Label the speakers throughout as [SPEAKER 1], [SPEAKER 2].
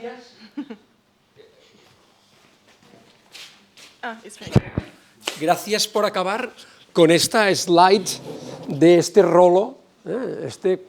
[SPEAKER 1] Gracias. Gracias por acabar con esta slide de este rolo,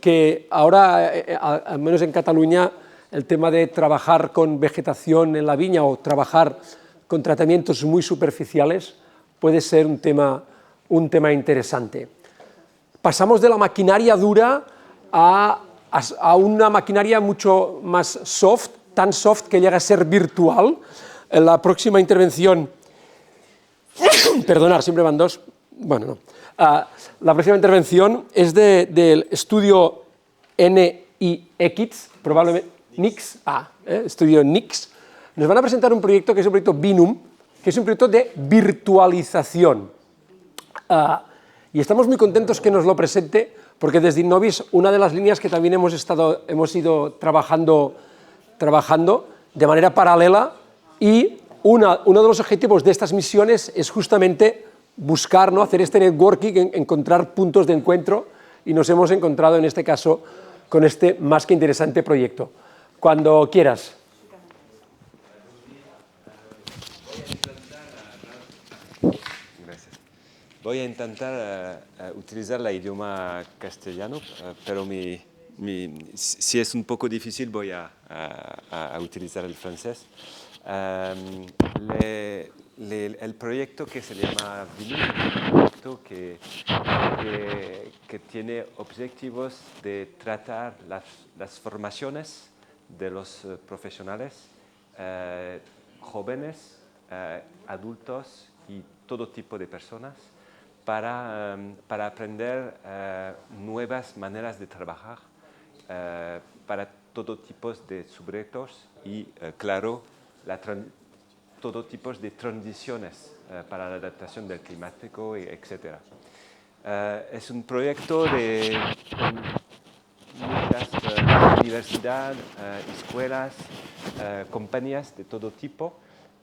[SPEAKER 1] que ahora, al menos en Cataluña, el tema de trabajar con vegetación en la viña o trabajar con tratamientos muy superficiales puede ser un tema interesante. Pasamos de la maquinaria dura a una maquinaria mucho más soft, tan soft que llega a ser virtual. En la próxima intervención, perdonar, siempre van dos, bueno, no. La próxima intervención es del estudio NIX, probablemente NIX, estudio NIX. Nos van a presentar un proyecto que es un proyecto Binum, que es un proyecto de virtualización. Y estamos muy contentos que nos lo presente, porque desde Innovis una de las líneas que también hemos ido trabajando de manera paralela, y uno de los objetivos de estas misiones es justamente buscar, ¿no?, hacer este networking, encontrar puntos de encuentro, y nos hemos encontrado en este caso con este más que interesante proyecto. Cuando quieras.
[SPEAKER 2] Voy a intentar utilizar el idioma castellano, pero si es un poco difícil voy a utilizar el francés. El proyecto que se llama Binum es un proyecto que tiene objetivos de tratar las formaciones de los profesionales, jóvenes, adultos y todo tipo de personas, para aprender nuevas maneras de trabajar para todo tipo de subretos y, claro, todo tipo de transiciones para la adaptación del climático, etc. Es un proyecto de muchas universidades, escuelas, compañías de todo tipo.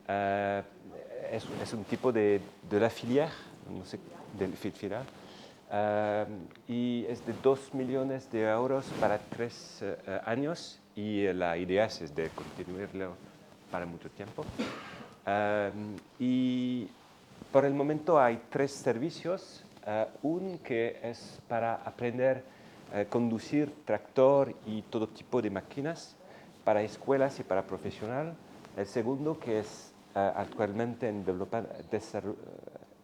[SPEAKER 2] Es un tipo de la filière, no sé, del filière, y es de 2 millones de euros para 3 años, y la idea es de continuarlo para mucho tiempo. Y por el momento hay 3 servicios, un que es para aprender a conducir tractor y todo tipo de máquinas para escuelas y para profesionales. El segundo que es actualmente en desarrollo.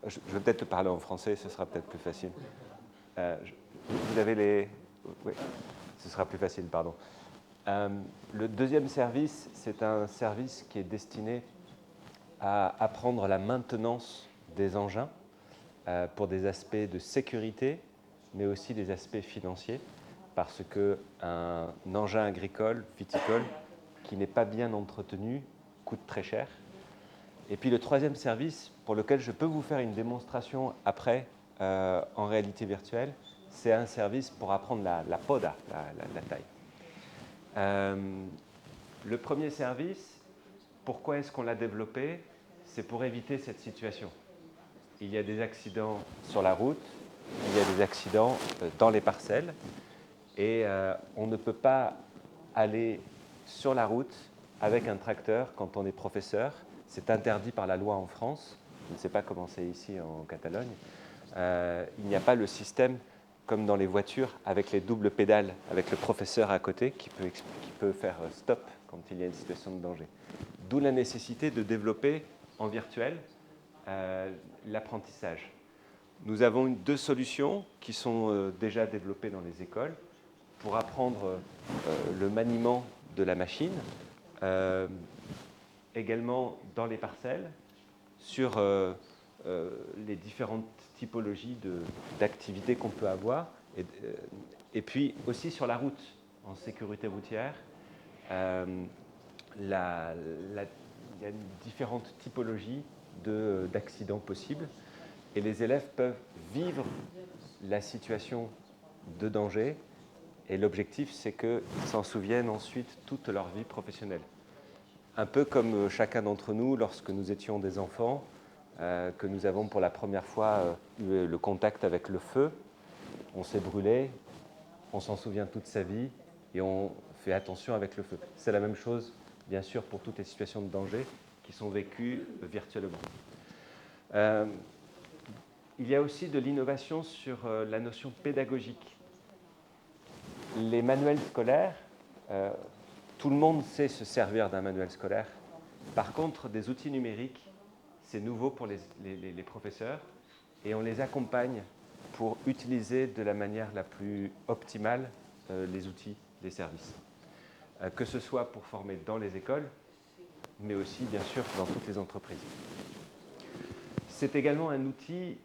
[SPEAKER 2] Je vais peut-être te parler en français, ce sera peut-être plus facile. Vous avez les... Oui, ce sera plus facile, pardon. Le deuxième service, c'est un service qui est destiné à apprendre la maintenance des engins pour des aspects de sécurité, mais aussi des aspects financiers, parce qu'un engin agricole, viticole, qui n'est pas bien entretenu, coûte très cher. Et puis le troisième service, pour lequel je peux vous faire une démonstration après en réalité virtuelle, c'est un service pour apprendre la poda, la taille. Le premier service, pourquoi est-ce qu'on l'a développé? C'est pour éviter cette situation. Il y a des accidents sur la route, il y a des accidents dans les parcelles, et on ne peut pas aller sur la route avec un tracteur quand on est professeur. C'est interdit par la loi en France. Je ne sais pas comment c'est ici en Catalogne. Il n'y a pas le système comme dans les voitures avec les doubles pédales, avec le professeur à côté qui peut faire stop quand il y a une situation de danger. D'où la nécessité de développer en virtuel l'apprentissage. Nous avons 2 solutions qui sont déjà développées dans les écoles pour apprendre le maniement de la machine, également dans les parcelles, sur les différentes typologies d'activités qu'on peut avoir, et puis aussi sur la route, en sécurité routière. Il y a différentes typologies d'accidents possibles, et les élèves peuvent vivre la situation de danger, et l'objectif, c'est qu'ils s'en souviennent ensuite toute leur vie professionnelle. Un peu comme chacun d'entre nous, lorsque nous étions des enfants, que nous avons pour la première fois eu le contact avec le feu, on s'est brûlé, on s'en souvient toute sa vie, et on fait attention avec le feu. C'est la même chose bien sûr pour toutes les situations de danger qui sont vécues virtuellement. Il y a aussi de l'innovation sur la notion pédagogique. Les manuels scolaires, tout le monde sait se servir d'un manuel scolaire. Par contre, des outils numériques, c'est nouveau pour les professeurs et on les accompagne pour utiliser de la manière la plus optimale les outils, les services. Que ce soit pour former dans les écoles, mais aussi, bien sûr, dans toutes les entreprises. C'est également un outil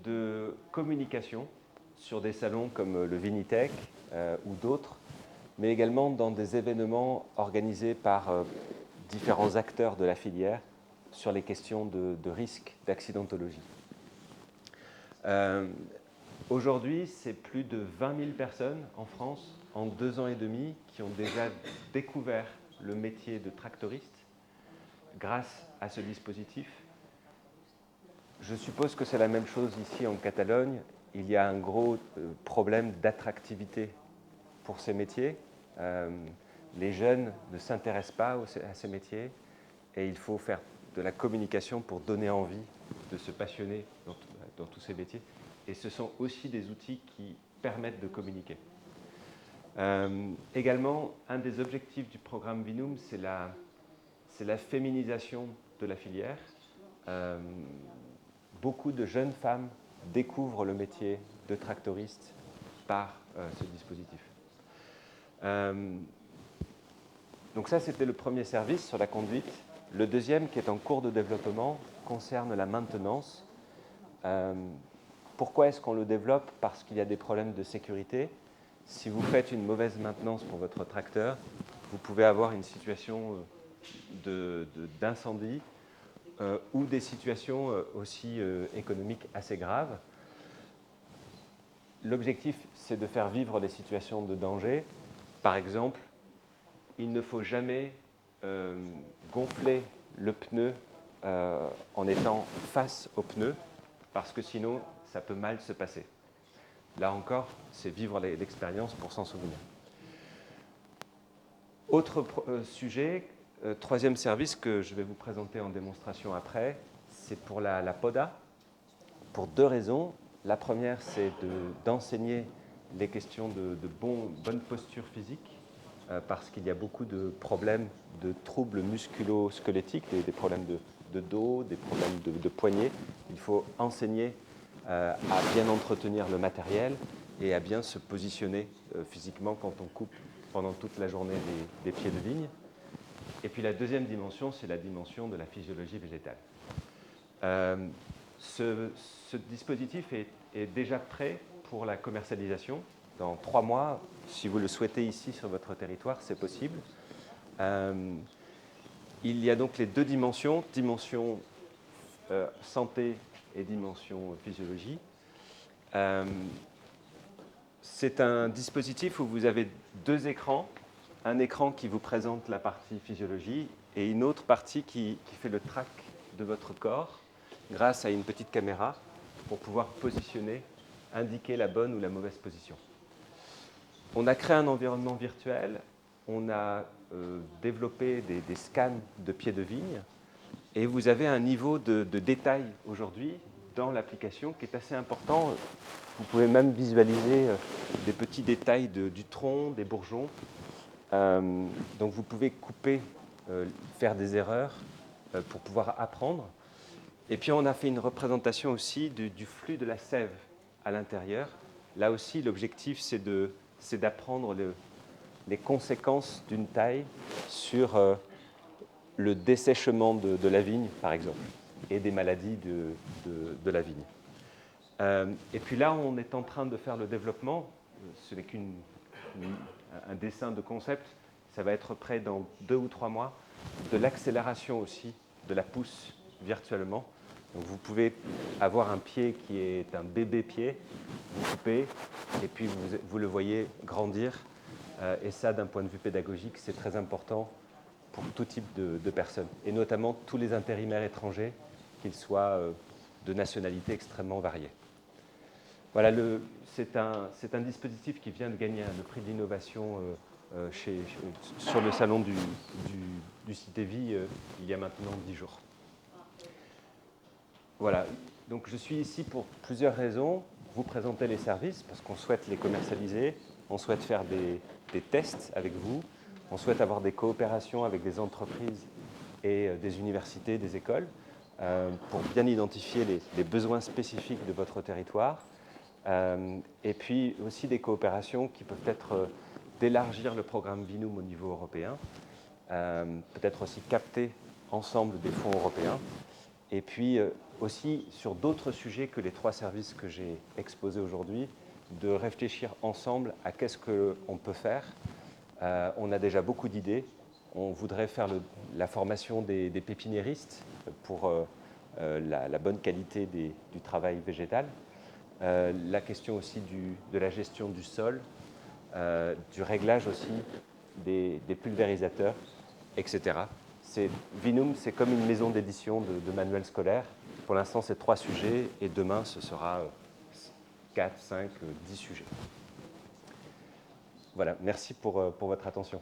[SPEAKER 2] de communication sur des salons comme le Vinitech ou d'autres, mais également dans des événements organisés par différents acteurs de la filière sur les questions de risque d'accidentologie. Aujourd'hui, c'est plus de 20 000 personnes en France, en 2 ans et demi, qui ont déjà découvert le métier de tractoriste grâce à ce dispositif. Je suppose que c'est la même chose ici en Catalogne. Il y a un gros problème d'attractivité pour ces métiers. Les jeunes ne s'intéressent pas à ces métiers et il faut faire de la communication pour donner envie de se passionner dans tous ces métiers. Et ce sont aussi des outils qui permettent de communiquer. Également, un des objectifs du programme Vinum, c'est la féminisation de la filière. Beaucoup de jeunes femmes découvrent le métier de tractoriste par ce dispositif. Donc ça, c'était le premier service sur la conduite. Le deuxième, qui est en cours de développement, concerne la maintenance. Pourquoi est-ce qu'on le développe? Parce qu'il y a des problèmes de sécurité. Si vous faites une mauvaise maintenance pour votre tracteur, vous pouvez avoir une situation d'incendie ou des situations aussi économiques assez graves. L'objectif, c'est de faire vivre des situations de danger. Par exemple, il ne faut jamais gonfler le pneu en étant face au pneu, parce que sinon, ça peut mal se passer. Là encore, c'est vivre l'expérience pour s'en souvenir. Autre sujet, troisième service que je vais vous présenter en démonstration après, c'est pour la poda, pour 2 raisons. La première, c'est d'enseigner les questions de bonne posture physique, parce qu'il y a beaucoup de problèmes de troubles musculo-squelettiques, des problèmes de dos, des problèmes de poignets. Il faut enseigner à bien entretenir le matériel et à bien se positionner physiquement quand on coupe pendant toute la journée des pieds de vigne. Et puis la deuxième dimension, c'est la dimension de la physiologie végétale. Ce dispositif est déjà prêt pour la commercialisation. Dans 3 mois, si vous le souhaitez ici sur votre territoire, c'est possible. Il y a donc les 2 dimensions, dimension santé et dimension physiologie. C'est un dispositif où vous avez 2 écrans, un écran qui vous présente la partie physiologie et une autre partie qui fait le track de votre corps grâce à une petite caméra pour pouvoir positionner, indiquer la bonne ou la mauvaise position. On a créé un environnement virtuel, on a développé des scans de pieds de vigne et vous avez un niveau de détail aujourd'hui dans l'application qui est assez important. Vous pouvez même visualiser des petits détails du tronc, des bourgeons. Donc vous pouvez couper, faire des erreurs pour pouvoir apprendre. Et puis on a fait une représentation aussi du flux de la sève à l'intérieur. Là aussi, l'objectif, c'est d'apprendre les conséquences d'une taille sur le dessèchement de la vigne, par exemple, et des maladies de la vigne. Et puis là, on est en train de faire le développement. Ce n'est qu'un dessin de concept. Ça va être prêt dans 2 ou 3 mois. De l'accélération aussi de la pousse virtuellement. Donc vous pouvez avoir un pied qui est un bébé pied, vous coupez, et puis vous le voyez grandir. Et ça, d'un point de vue pédagogique, c'est très important pour tout type de personnes, et notamment tous les intérimaires étrangers, qu'ils soient de nationalités extrêmement variées. Voilà, c'est un dispositif qui vient de gagner le prix de l'innovation sur le salon du du Cité Vie il y a maintenant 10 jours. Voilà, donc je suis ici pour plusieurs raisons. Vous présenter les services parce qu'on souhaite les commercialiser, on souhaite faire des tests avec vous, on souhaite avoir des coopérations avec des entreprises et des universités, des écoles, pour bien identifier les besoins spécifiques de votre territoire. Et puis aussi des coopérations qui peuvent être d'élargir le programme Vinum au niveau européen, peut-être aussi capter ensemble des fonds européens, et puis aussi sur d'autres sujets que les 3 services que j'ai exposés aujourd'hui, de réfléchir ensemble à qu'est-ce qu'on peut faire. On a déjà beaucoup d'idées. On voudrait faire la formation des pépiniéristes pour la bonne qualité du travail végétal. La question aussi de la gestion du sol, du réglage aussi des pulvérisateurs, etc. Vinum, c'est comme une maison d'édition de manuels scolaires. Pour l'instant, c'est 3 sujets et demain, ce sera 4, 5, 10 sujets. Voilà, merci pour votre attention.